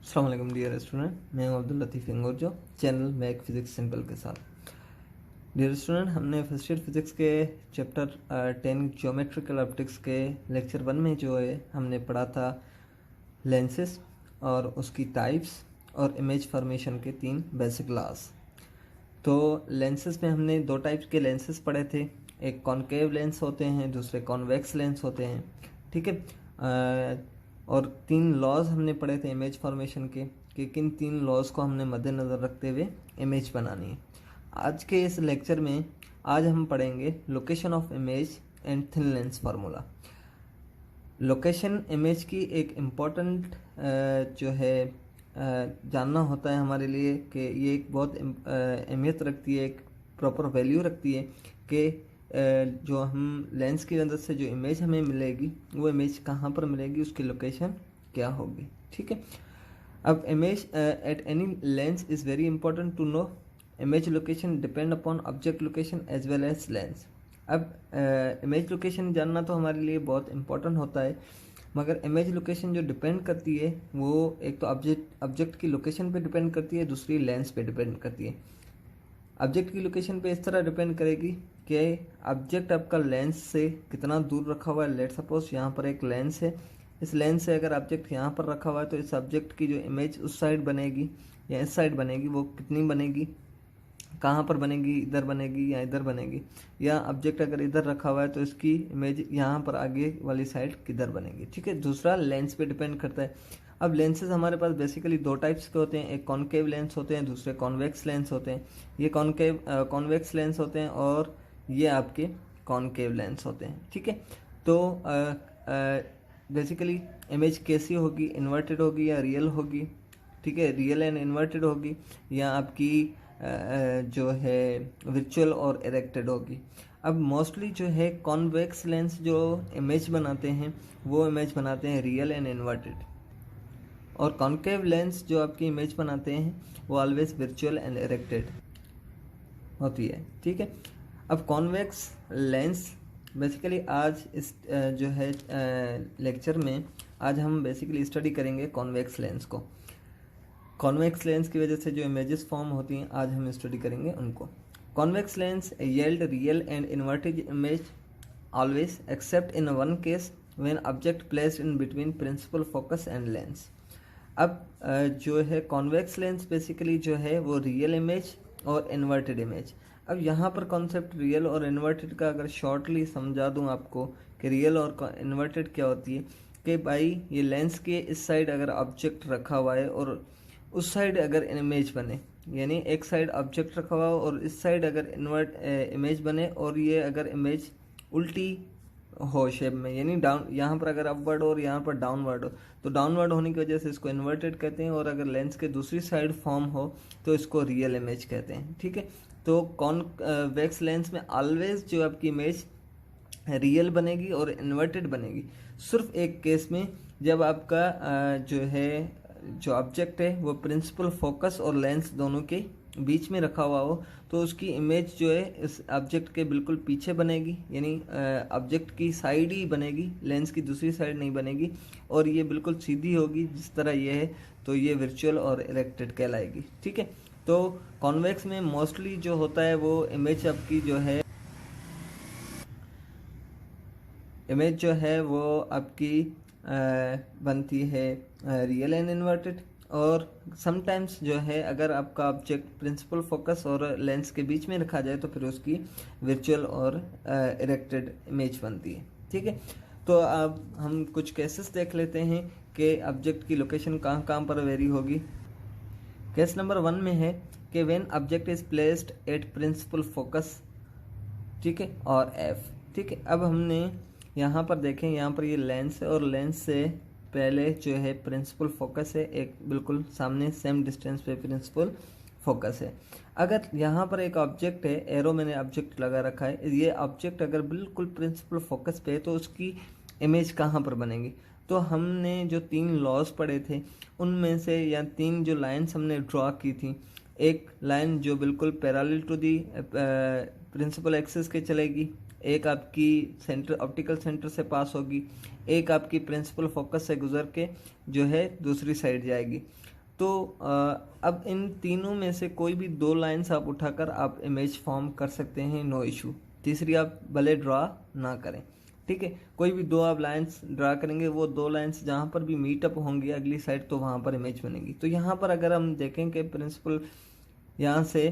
अस्सलाम वालेकुम dear student, मैं हूं Abdul Latif इंगोरजो, channel Mac physics simple के साथ। डियर स्टूडेंट, हमने फर्स्ट ईयर फिज़िक्स के चैप्टर 10 ज्योमेट्रिकल ऑप्टिक्स के लेक्चर 1 में जो है हमने पढ़ा था लेंसेस और उसकी टाइप्स और इमेज फॉर्मेशन के 3 बेसिक लॉज। तो लेंसेस में हमने 2 टाइप्स के लेंसेस पढ़े थे, एक कॉनकेव लेंस होते हैं, दूसरे कॉन्वेक्स लेंस होते हैं। ठीक है। और 3 लॉज हमने पढ़े थे इमेज फॉर्मेशन के कि किन 3 लॉज को हमने मद्देनज़र रखते हुए इमेज बनानी है। आज के इस लेक्चर में आज हम पढ़ेंगे location of image and thin lens formula. Location image की एक इम्पॉर्टेंट जो है जानना होता है हमारे लिए कि ये एक बहुत अहमियत रखती है, एक प्रॉपर वैल्यू रखती है कि जो हम लेंस की मदद से जो इमेज हमें मिलेगी वो इमेज कहाँ पर मिलेगी, उसकी लोकेशन क्या होगी। ठीक है। अब image at any lens is very important to know image location depend upon object location as well as lens. अब इमेज लोकेशन जानना तो हमारे लिए बहुत इंपॉर्टेंट होता है, मगर इमेज लोकेशन जो डिपेंड करती है वो एक तो ऑब्जेक्ट की लोकेशन पे डिपेंड करती है, दूसरी लेंस पे डिपेंड करती है। ऑब्जेक्ट की लोकेशन पे इस तरह डिपेंड करेगी कि ऑब्जेक्ट आपका लेंस से कितना दूर रखा हुआ है। लेट सपोज यहाँ पर एक लेंस है, इस लेंस से अगर ऑब्जेक्ट यहाँ पर रखा हुआ है तो इस ऑब्जेक्ट की जो इमेज उस साइड बनेगी या इस साइड बनेगी वो कितनी बनेगी, कहाँ पर बनेगी, इधर बनेगी या इधर बनेगी। या ऑब्जेक्ट अगर इधर रखा हुआ है तो इसकी इमेज यहाँ पर आगे वाली साइड किधर बनेगी। ठीक है। दूसरा लेंस पे डिपेंड करता है। अब लेंसेज हमारे पास बेसिकली 2 टाइप्स के होते हैं, एक कॉनकेव लेंस होते हैं, दूसरे कॉन्वेक्स लेंस होते हैं। ये कॉन्वेक्स लेंस होते हैं और ये आपके कॉनकेव लेंस होते हैं। ठीक है। तो बेसिकली इमेज कैसी होगी, इन्वर्टेड होगी या रियल होगी। ठीक है, रियल एंड इन्वर्टेड होगी या आपकी जो है वर्चुअल और इरेक्टेड होगी। अब मोस्टली जो है कॉन्वेक्स लेंस जो इमेज बनाते हैं वो इमेज बनाते हैं रियल एंड इन्वर्टेड, और कॉन्केव लेंस जो आपकी इमेज बनाते हैं वो ऑलवेज वर्चुअल एंड इरेक्टेड होती है। ठीक है। अब कॉन्वेक्स लेंस बेसिकली आज इस जो है लेक्चर में आज हम बेसिकली स्टडी करेंगे कॉन्वेक्स लेंस को। कॉन्वेक्स लेंस की वजह से जो इमेजेस फॉर्म होती हैं आज हम स्टडी करेंगे उनको। Convex lens yield real and inverted image always except in one case when object placed in between principal focus and lens. अब जो है कॉन्वेक्स लेंस बेसिकली जो है वो रियल इमेज और इन्वर्टेड इमेज। अब यहाँ पर कॉन्सेप्ट रियल और इन्वर्टेड का अगर शॉर्टली समझा दूँ आपको कि रियल और इन्वर्टेड क्या होती है, कि भाई ये लेंस के इस साइड अगर ऑब्जेक्ट रखा हुआ है और उस साइड अगर इमेज बने, यानी एक साइड ऑब्जेक्ट रखा हुआ और इस साइड अगर इमेज बने और ये अगर इमेज उल्टी हो शेप में, यानी डाउन, यहाँ पर अगर अपवर्ड हो और यहाँ पर डाउनवर्ड हो, तो डाउनवर्ड होने की वजह से इसको इन्वर्टेड कहते हैं, और अगर लेंस के दूसरी साइड फॉर्म हो तो इसको रियल इमेज कहते हैं। ठीक है। तो कॉन्वेक्स लेंस में ऑलवेज जो आपकी इमेज रियल बनेगी और इन्वर्टेड बनेगी, सिर्फ एक केस में जब आपका जो है जो ऑब्जेक्ट है वो प्रिंसिपल फोकस और लेंस दोनों के बीच में रखा हुआ हो, तो उसकी इमेज जो है इस ऑब्जेक्ट के बिल्कुल पीछे बनेगी, यानी ऑब्जेक्ट की साइड ही बनेगी, लेंस की दूसरी साइड नहीं बनेगी, और ये बिल्कुल सीधी होगी जिस तरह ये है, तो ये वर्चुअल और इरेक्टेड कहलाएगी। ठीक है। तो कॉन्वेक्स में मोस्टली जो होता है वो इमेज आपकी जो है वो आपकी बनती है रियल एंड इन्वर्टेड, और समटाइम्स जो है अगर आपका ऑब्जेक्ट प्रिंसिपल फोकस और लेंस के बीच में रखा जाए तो फिर उसकी वर्चुअल और इरेक्टेड इमेज बनती है। ठीक है। तो अब हम कुछ केसेस देख लेते हैं कि ऑब्जेक्ट की लोकेशन कहाँ कहाँ पर वेरी होगी। केस नंबर 1 में है कि when object is placed at principal focus, ठीक है, और एफ। ठीक है। अब हमने यहाँ पर देखें, यहाँ पर ये लेंस है और लेंस से पहले जो है प्रिंसिपल फोकस है, एक बिल्कुल सामने सेम डिस्टेंस पे प्रिंसिपल फोकस है। अगर यहाँ पर एक ऑब्जेक्ट है, एरो मैंने ऑब्जेक्ट लगा रखा है, ये ऑब्जेक्ट अगर बिल्कुल प्रिंसिपल फोकस पे है तो उसकी इमेज कहाँ पर बनेगी। तो हमने जो 3 लॉज पढ़े थे उनमें से, या 3 जो लाइन्स हमने ड्रॉ की थी, एक लाइन जो बिल्कुल parallel to the principal axis के चलेगी, एक आपकी सेंटर ऑप्टिकल सेंटर से पास होगी, एक आपकी प्रिंसिपल फोकस से गुजर के जो है दूसरी साइड जाएगी। तो अब इन तीनों में से कोई भी दो लाइंस आप उठाकर आप इमेज फॉर्म कर सकते हैं, नो इशू। तीसरी आप भले ड्रा ना करें, ठीक है। कोई भी दो आप लाइंस ड्रा करेंगे, वो दो लाइंस जहाँ पर भी मीटअप होंगी अगली साइड, तो वहाँ पर इमेज बनेगी। तो यहाँ पर अगर हम देखें कि प्रिंसिपल यहाँ से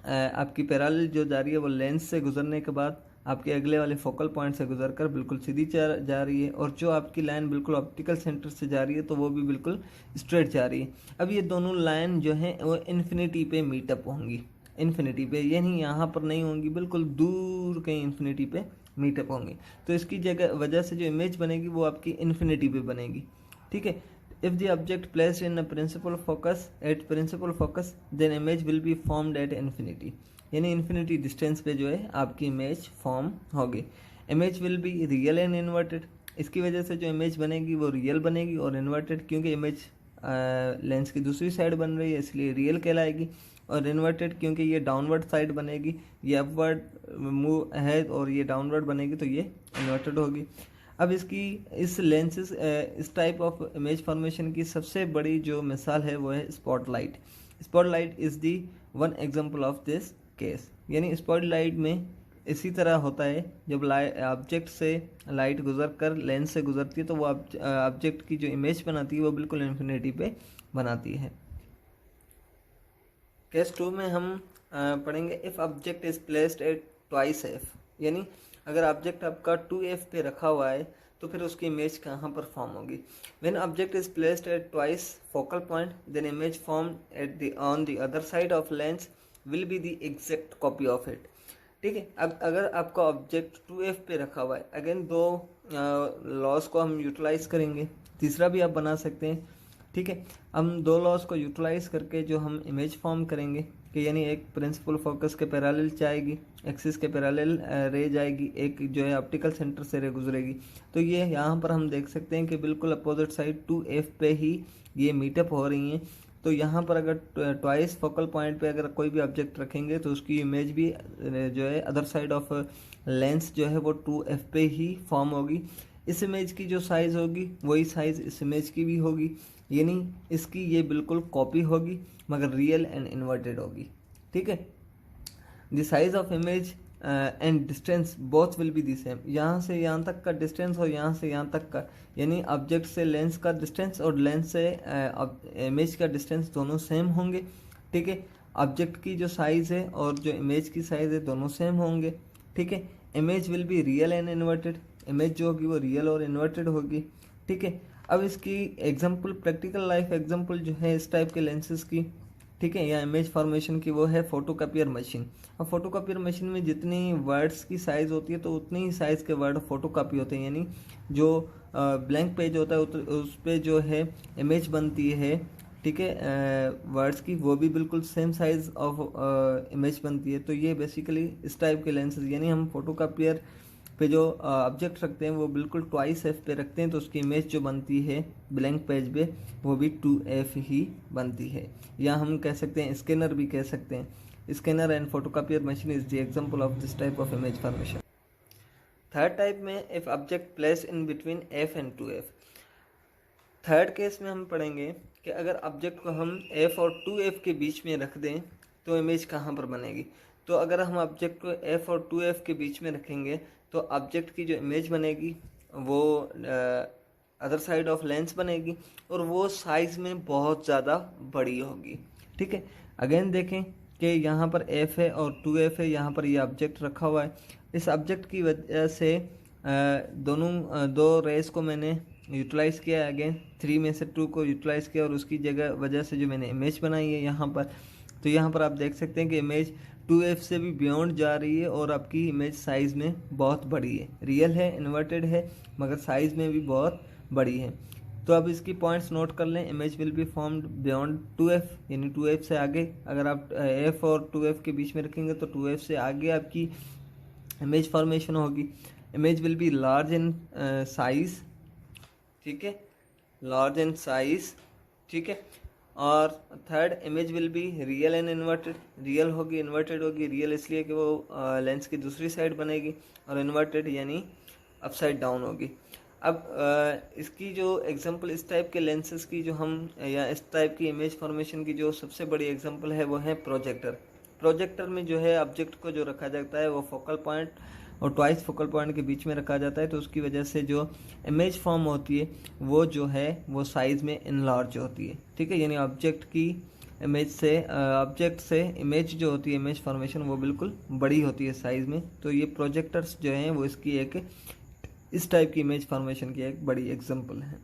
आपकी पैरेलल जो जा रही है वो लेंस से गुजरने के बाद आपके अगले वाले फोकल पॉइंट से गुजरकर बिल्कुल सीधी जा रही है, और जो आपकी लाइन बिल्कुल ऑप्टिकल सेंटर से जा रही है तो वो भी बिल्कुल स्ट्रेट जा रही है। अब ये दोनों लाइन जो है वो इन्फिनिटी पे मीटअप होंगी, इन्फिनिटी पे, यानी यहाँ पर नहीं होंगी, बिल्कुल दूर कहीं इन्फिनिटी पे मीटअप होंगी। तो इसकी वजह से जो इमेज बनेगी वो आपकी इन्फिनिटी पे बनेगी, ठीक है। If the object placed in a principal focus at principal focus, then image will be formed at infinity. यानी इन्फिनिटी डिस्टेंस पे जो है आपकी इमेज फॉर्म होगी। Image will be real and inverted. इसकी वजह से जो इमेज बनेगी वो रियल बनेगी और इन्वर्टेड, क्योंकि इमेज लेंस की दूसरी साइड बन रही है इसलिए रियल कहलाएगी, और इन्वर्टेड क्योंकि ये डाउनवर्ड साइड बनेगी, ये अपवर्ड मूव है और ये डाउनवर्ड बनेगी तो ये इन्वर्टेड होगी। अब इस लेंसेज इस टाइप ऑफ इमेज फॉर्मेशन की सबसे बड़ी जो मिसाल है वो है spotlight. Spotlight is the one example of this case. यानी स्पॉटलाइट में इसी तरह होता है, जब ऑब्जेक्ट से लाइट गुजर कर लेंस से गुजरती है तो वो ऑब्जेक्ट की जो इमेज बनाती है वो बिल्कुल इन्फिनिटी पे बनाती है। केस 2 में हम पढ़ेंगे if object is placed at twice F. यानी अगर ऑब्जेक्ट आपका 2f पे रखा हुआ है तो फिर उसकी इमेज कहाँ पर फॉर्म होगी। When object is placed at twice focal point then image form at on the other side of lens will be the exact copy of it, ठीक है। अब अगर आपका ऑब्जेक्ट 2f पे रखा हुआ है, अगेन दो लॉस को हम यूटिलाइज करेंगे, तीसरा भी आप बना सकते हैं, ठीक है। हम दो लॉस को यूटिलाइज करके जो हम इमेज फॉर्म करेंगे कि यानी एक प्रिंसिपल फोकस के पैरेलल जाएगी, एक्सिस के पैरेलल रे जाएगी, एक जो है ऑप्टिकल सेंटर से रे गुजरेगी। तो ये यहाँ पर हम देख सकते हैं कि बिल्कुल अपोजिट साइड 2f पे ही ये मीटअप हो रही हैं। तो यहाँ पर अगर ट्वाइस फोकल पॉइंट पे अगर कोई भी ऑब्जेक्ट रखेंगे तो उसकी इमेज भी जो है अदर साइड ऑफ लेंस जो है वो 2f पे ही फॉर्म होगी। इस इमेज की जो साइज़ होगी वही साइज़ इस इमेज की भी होगी, यानी इसकी ये बिल्कुल कॉपी होगी मगर रियल एंड इन्वर्टेड होगी, ठीक है। The size of image and distance both will be the same. यहाँ से यहाँ तक का डिस्टेंस और यहाँ से यहाँ तक का, यानी ऑब्जेक्ट से लेंस का डिस्टेंस और लेंस से इमेज का डिस्टेंस दोनों सेम होंगे, ठीक है। ऑब्जेक्ट की जो साइज़ है और जो इमेज की साइज़ है दोनों सेम होंगे, ठीक है। Image will be real and inverted. Image जो होगी वो रियल और इन्वर्टेड होगी, ठीक है। अब इसकी एग्जांपल, प्रैक्टिकल लाइफ एग्जांपल जो है इस टाइप के लेंसेज की, ठीक है, या इमेज फॉर्मेशन की, वो है फोटोकॉपियर मशीन। अब फोटोकॉपियर मशीन में जितनी वर्ड्स की साइज़ होती है तो उतनी ही साइज़ के वर्ड फोटोकॉपी होते हैं, यानी जो ब्लैंक पेज होता है उस पर जो है इमेज बनती है, ठीक है, वर्ड्स की, वो भी बिल्कुल सेम साइज़ ऑफ इमेज बनती है। तो ये बेसिकली इस टाइप के लेंसेज, यानी हम फोटोकॉपियर पे जो ऑब्जेक्ट रखते हैं वो बिल्कुल ट्वाइस एफ पे रखते हैं तो उसकी इमेज जो बनती है ब्लैंक पेज पे वो भी 2f ही बनती है। या हम कह सकते हैं स्कैनर भी कह सकते हैं। Scanner and photocopier machine is the example of this type of image formation. Third type में if object place in between f and 2f। Third case में हम पढ़ेंगे कि अगर ऑब्जेक्ट को हम f और 2f के बीच में रख दें तो इमेज कहाँ पर बनेगी। तो अगर हम ऑब्जेक्ट को f और 2f के बीच में रखेंगे तो ऑब्जेक्ट की जो इमेज बनेगी वो अदर साइड ऑफ लेंस बनेगी और वो साइज़ में बहुत ज़्यादा बड़ी होगी, ठीक है। अगेन देखें कि यहाँ पर f है और 2f है, यहाँ पर ये ऑब्जेक्ट रखा हुआ है। इस ऑब्जेक्ट की वजह से दो रेस को मैंने यूटिलाइज़ किया, अगेन 3 में से 2 को यूटिलाइज़ किया और उसकी वजह से जो मैंने इमेज बनाई है यहाँ पर, तो यहाँ पर आप देख सकते हैं कि इमेज 2f से भी बियॉन्ड जा रही है और आपकी इमेज साइज़ में बहुत बड़ी है, रियल है, इन्वर्टेड है, मगर साइज़ में भी बहुत बड़ी है। तो अब इसकी पॉइंट्स नोट कर लें। Image will be formed beyond 2f, यानी 2f से आगे अगर आप f और 2f के बीच में रखेंगे तो 2f से आगे आपकी इमेज फॉर्मेशन होगी। Image will be large in size, ठीक है, लार्ज इन साइज़, ठीक है। और third, image will be real and inverted. Real होगी, इन्वर्टेड होगी। रियल इसलिए कि वो लेंस की दूसरी साइड बनेगी और इन्वर्टेड यानी अपसाइड डाउन होगी। अब इसकी जो एग्जांपल, इस टाइप के लेंसेज की जो हम, या इस टाइप की इमेज फॉर्मेशन की जो सबसे बड़ी एग्जांपल है वो है प्रोजेक्टर। प्रोजेक्टर में जो है ऑब्जेक्ट को जो रखा जाता है वो फोकल पॉइंट और ट्वाइस फोकल पॉइंट के बीच में रखा जाता है, तो उसकी वजह से जो इमेज फॉर्म होती है वो जो है वो साइज़ में इनलार्ज होती है। ठीक है, यानी ऑब्जेक्ट की इमेज से, ऑब्जेक्ट से इमेज जो होती है, इमेज फॉर्मेशन, वो बिल्कुल बड़ी होती है साइज़ में। तो ये प्रोजेक्टर्स जो हैं वो इसकी एक, इस टाइप की इमेज फॉर्मेशन की एक बड़ी एग्जांपल है।